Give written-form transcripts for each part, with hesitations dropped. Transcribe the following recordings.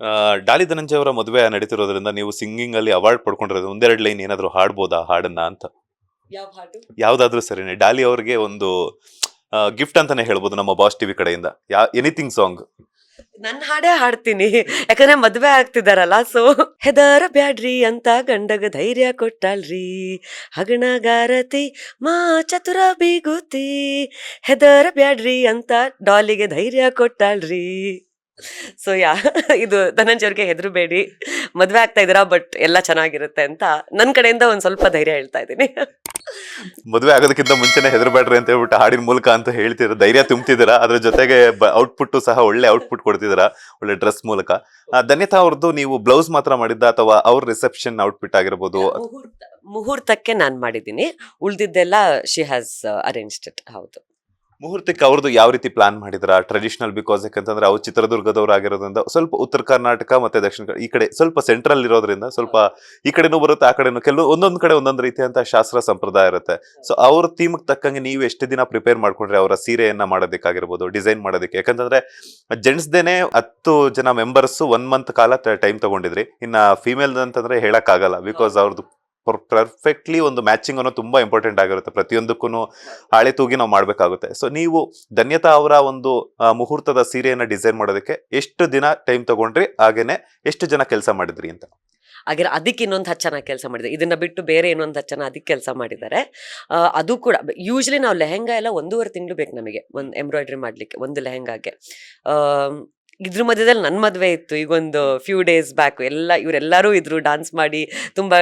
ಆ, ಡಾಲಿ ಧನಂಜಯ ಅವರ ಮದುವೆ ನಡೀತಿರೋದ್ರಿಂದ ನೀವು ಸಿಂಗಿಂಗ್ ಅಲ್ಲಿ ಅವಾರ್ಡ್ ಪಡ್ಕೊಂಡಿರೋದು, ಒಂದೆರಡು ಲೈನ್ ಏನಾದ್ರು ಹಾಡ್ಬೋದಾ ಹಾಡನ್ನ ಅಂತ? ಯಾವ ಹಾಡು? ಯಾವ್ದಾದ್ರೂ ಸರಿನೇ. ಡಾಲಿ ಅವ್ರಿಗೆ ಒಂದು ಗಿಫ್ಟ್ ಅಂತಾನೆ ಹೇಳ್ಬೋದು ನಮ್ಮ ಬಾಸ್ ಟಿವಿ ಕಡೆಯಿಂದ. Anything song. ನನ್ ಹಾಡೇ ಹಾಡ್ತೀನಿ, ಯಾಕಂದ್ರೆ ಮದ್ವೆ ಆಗ್ತಿದಾರಲ್ಲ. ಸೊ ಹೆದರ ಬ್ಯಾಡ್ರಿ ಅಂತ ಗಂಡಗ ಧೈರ್ಯ ಕೊಟ್ಟಾಳ್ರಿ, ಹಗಣಗಾರತಿ ಮಾ ಚತುರ ಬೀಗುತಿ, ಹೆದರ ಬ್ಯಾಡ್ರಿ ಅಂತ ಡಾಲಿಗೆ ಧೈರ್ಯ ಕೊಟ್ಟಾಳ್ರಿ. ಸೊ ಇದು ಧನಂಜಯ ಅವ್ರಿಗೆ ಹೆದರ್ಬೇಡಿ, ಮದ್ವೆ ಆಗ್ತಾ ಇದೀರಾ ಬಟ್ ಎಲ್ಲ ಚೆನ್ನಾಗಿರುತ್ತೆ ಅಂತ ನನ್ ಕಡೆಯಿಂದ ಒಂದ್ ಸ್ವಲ್ಪ ಧೈರ್ಯ ಹೇಳ್ತಾ ಇದ್ದೀನಿ. ಮದುವೆ ಆಗೋದಕ್ಕಿಂತ ಮುಂಚೆನೆ ಹೆದರ್ಬೇಡ್ರಿ ಅಂತ ಹೇಳ್ಬಿಟ್ಟು ಹಾಡಿನ ಮೂಲಕ ಅಂತ ಹೇಳ್ತಿದ್ರ, ಧೈರ್ಯ ತುಂಬ್ತಿದ್ದೀರಾ. ಅದ್ರ ಜೊತೆಗೆ ಔಟ್ಪುಟ್ ಸಹ ಒಳ್ಳೆ ಔಟ್ಪುಟ್ ಕೊಡ್ತಿದ್ದೀರಾ, ಒಳ್ಳೆ ಡ್ರೆಸ್ ಮೂಲಕ. ಧನ್ಯತಾ ಅವ್ರದ್ದು ನೀವು ಬ್ಲೌಸ್ ಮಾತ್ರ ಮಾಡಿದ್ದ ಅಥವಾ ಅವ್ರ ರಿಸೆಪ್ಷನ್ ಔಟ್ಫಿಟ್ ಆಗಿರ್ಬೋದು? ಮುಹೂರ್ತಕ್ಕೆ ನಾನ್ ಮಾಡಿದ್ದೀನಿ, ಉಳ್ದಿದ್ದೆಲ್ಲ ಶಿ ಹ್ಯಾಸ್ ಅರೇಂಜ್ಡ್ ಇಟ್. ಹೌದು. ಮುಹೂರ್ತಕ್ಕೆ ಅವ್ರದ್ದು ಯಾವ ರೀತಿ ಪ್ಲಾನ್ ಮಾಡಿದ್ರ? ಟ್ರೆಡಿಷನಲ್, ಬಿಕಾಸ್ ಯಾಕಂತಂದ್ರೆ ಅವ್ರು ಚಿತ್ರದುರ್ಗದವ್ರು ಆಗಿರೋದ್ರಿಂದ ಸ್ವಲ್ಪ ಉತ್ತರ ಕರ್ನಾಟಕ ಮತ್ತೆ ದಕ್ಷಿಣ ಈ ಕಡೆ ಸ್ವಲ್ಪ ಸೆಂಟ್ರಲ್ ಇರೋದ್ರಿಂದ ಸ್ವಲ್ಪ ಈ ಕಡೆನೂ ಬರುತ್ತೆ, ಆ ಕಡೆನೂ ಕೆಲವು ಒಂದೊಂದ್ ಕಡೆ ಒಂದೊಂದ್ ರೀತಿಯಂತ ಶಾಸ್ತ್ರ ಸಂಪ್ರದಾಯ ಇರುತ್ತೆ. ಸೊ ಅವ್ರ ಥೀಮ್ ತಕ್ಕಂಗೆ ನೀವು ಎಷ್ಟು ದಿನ ಪ್ರಿಪೇರ್ ಮಾಡ್ಕೊಂಡ್ರೆ ಅವರ ಸೀರೆಯನ್ನ ಮಾಡೋದಕ್ಕಾಗಿರ್ಬೋದು, ಡಿಸೈನ್ ಮಾಡೋದಕ್ಕೆ? ಯಾಕಂತಂದ್ರೆ ಜೆಂಟ್ಸ್ ದೇನೆ 10 ಜನ ಮೆಂಬರ್ಸ್ 1 ಮಂತ್ ಕಾಲ ಟೈಮ್ ತಗೊಂಡಿದ್ರಿ. ಇನ್ನ ಫಿಮೇಲ್ ಅಂತಂದ್ರೆ ಹೇಳಕ್ ಆಗಲ್ಲ, ಬಿಕಾಸ್ ಅವ್ರದ್ದು ಪರ್ಫೆಕ್ಟ್ಲಿ ಒಂದು ಮ್ಯಾಚಿಂಗ್ ಅನ್ನೋ ತುಂಬಾ ಇಂಪಾರ್ಟೆಂಟ್ ಆಗಿರುತ್ತೆ. ಪ್ರತಿಯೊಂದಕ್ಕೂ ಹಾಳೆ ತೂಗಿ ನಾವು ಮಾಡ್ಬೇಕಾಗುತ್ತೆ. ಸೊ ನೀವು ಧನ್ಯತಾ ಅವರ ಒಂದು ಮುಹೂರ್ತದ ಸೀರೆಯನ್ನ ಡಿಸೈನ್ ಮಾಡೋದಕ್ಕೆ ಎಷ್ಟು ದಿನ ಟೈಮ್ ತಗೊಂಡ್ರಿ, ಹಾಗೇನೆ ಎಷ್ಟು ಜನ ಕೆಲಸ ಮಾಡಿದ್ರಿ ಅಂತ? ಹಾಗೆ ಅದಕ್ಕೆ ಇನ್ನೊಂದು 10 ಜನ ಕೆಲಸ ಮಾಡಿದೆ, ಇದನ್ನ ಬಿಟ್ಟು ಬೇರೆ ಇನ್ನೊಂದು 10 ಜನ ಅದಕ್ಕೆ ಕೆಲಸ ಮಾಡಿದ್ದಾರೆ. ಅದು ಕೂಡ ಯೂಶ್ವಲಿ ನಾವು ಲೆಹೆಂಗಾ ಎಲ್ಲ 1.5 ತಿಂಗಳು ಬೇಕು ನಮಗೆ ಒಂದು ಎಂಬ್ರಾಯ್ಡ್ರಿ ಮಾಡ್ಲಿಕ್ಕೆ, ಒಂದು ಲೆಹೆಂಗಾಗೆ. ಇದ್ರ ಮಧ್ಯದಲ್ಲಿ ನನ್ನ ಮದುವೆ ಇತ್ತು ಈಗ ಒಂದು ಫ್ಯೂ ಡೇಸ್ ಬ್ಯಾಕ್. ಇವರೆಲ್ಲರೂ ಇದ್ರು, ಡಾನ್ಸ್ ಮಾಡಿ ತುಂಬಾ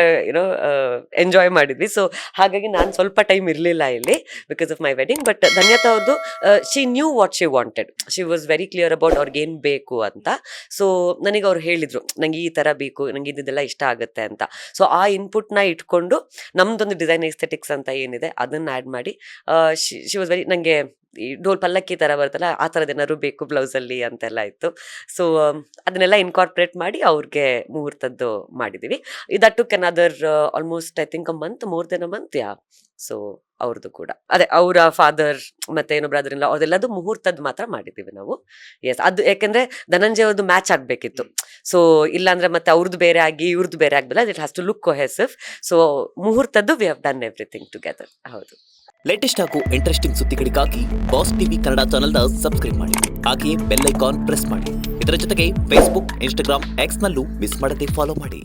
ಎಂಜಾಯ್ ಮಾಡಿದ್ವಿ. ಸೊ ಹಾಗಾಗಿ ನಾನು ಸ್ವಲ್ಪ ಟೈಮ್ ಇರಲಿಲ್ಲ ಇಲ್ಲಿ because of my wedding. But Dhanyata ಅವ್ರದ್ದು she knew what she wanted, she was very clear about ಅವ್ರಿಗೆ ಏನು ಬೇಕು ಅಂತ. ಸೊ ನನಗೆ ಅವ್ರು ಹೇಳಿದ್ರು, ನಂಗೆ ಈ ಥರ ಬೇಕು, ನಂಗೆ ಇದೆಲ್ಲ ಇಷ್ಟ ಆಗುತ್ತೆ ಅಂತ. ಸೊ ಆ ಇನ್ಪುಟ್ನ ಇಟ್ಕೊಂಡು ನಮ್ದೊಂದು ಡಿಸೈನ್ ಎಸ್ಥೆಟಿಕ್ಸ್ ಅಂತ ಏನಿದೆ ಅದನ್ನ ಆ್ಯಡ್ ಮಾಡಿ ಶಿ ವಾಸ್ ವೆರಿ, ನನಗೆ ಈ ಡೋಲ್ ಪಲ್ಲಕ್ಕಿ ಥರ ಬರುತ್ತಲ್ಲ ಆ ಥರದ್ದು ಏನಾದ್ರು ಬೇಕು ಬ್ಲೌಸಲ್ಲಿ ಅಂತೆಲ್ಲ ಇತ್ತು. ಸೊ ಅದನ್ನೆಲ್ಲ ಇನ್ಕಾರ್ಪೊರೇಟ್ ಮಾಡಿ ಅವ್ರಿಗೆ ಮುಹೂರ್ತದ್ದು ಮಾಡಿದ್ದೀವಿ. That took another almost I think more than a month. So ಅವ್ರದ್ದು ಕೂಡ ಅದೇ ಅವರ ಫಾದರ್ ಮತ್ತೆ ಏನೋ ಬ್ರದರ್ ಇಲ್ಲ ಅವ್ರದೆಲ್ಲದು ಮುಹೂರ್ತದ್ದು ಮಾತ್ರ ಮಾಡಿದ್ದೀವಿ ನಾವು. ಎಸ್, ಅದು ಯಾಕೆಂದ್ರೆ ಧನಂಜಯ ಅವ್ರದ್ದು ಮ್ಯಾಚ್ ಆಗಬೇಕಿತ್ತು. ಸೊ ಇಲ್ಲಾಂದ್ರೆ ಮತ್ತೆ ಅವ್ರದ್ದು ಬೇರೆ ಆಗಿ ಇವ್ರದ್ದು ಬೇರೆ ಆಗಲ್ಲ, it has to look cohesive. So ಮುಹೂರ್ತದ್ದು we have done everything together. ಹೌದು. ಲೇಟೆಸ್ಟ್ ಹಾಗೂ ಇಂಟ್ರೆಸ್ಟಿಂಗ್ ಸುದ್ದಿಗಳಿಗಾಗಿ ಬಾಸ್ ಟಿವಿ ಕನ್ನಡ ಚಾನೆಲ್ನ ಸಬ್ಸ್ಕ್ರೈಬ್ ಮಾಡಿ, ಹಾಗೆಯೇ ಬೆಲ್ ಐಕಾನ್ ಪ್ರೆಸ್ ಮಾಡಿ. ಇದರ ಜೊತೆಗೆ ಫೇಸ್ಬುಕ್, ಇನ್ಸ್ಟಾಗ್ರಾಮ್, ಎಕ್ಸ್ ನಲ್ಲೂ ಮಿಸ್ ಮಾಡದೆ ಫಾಲೋ ಮಾಡಿ.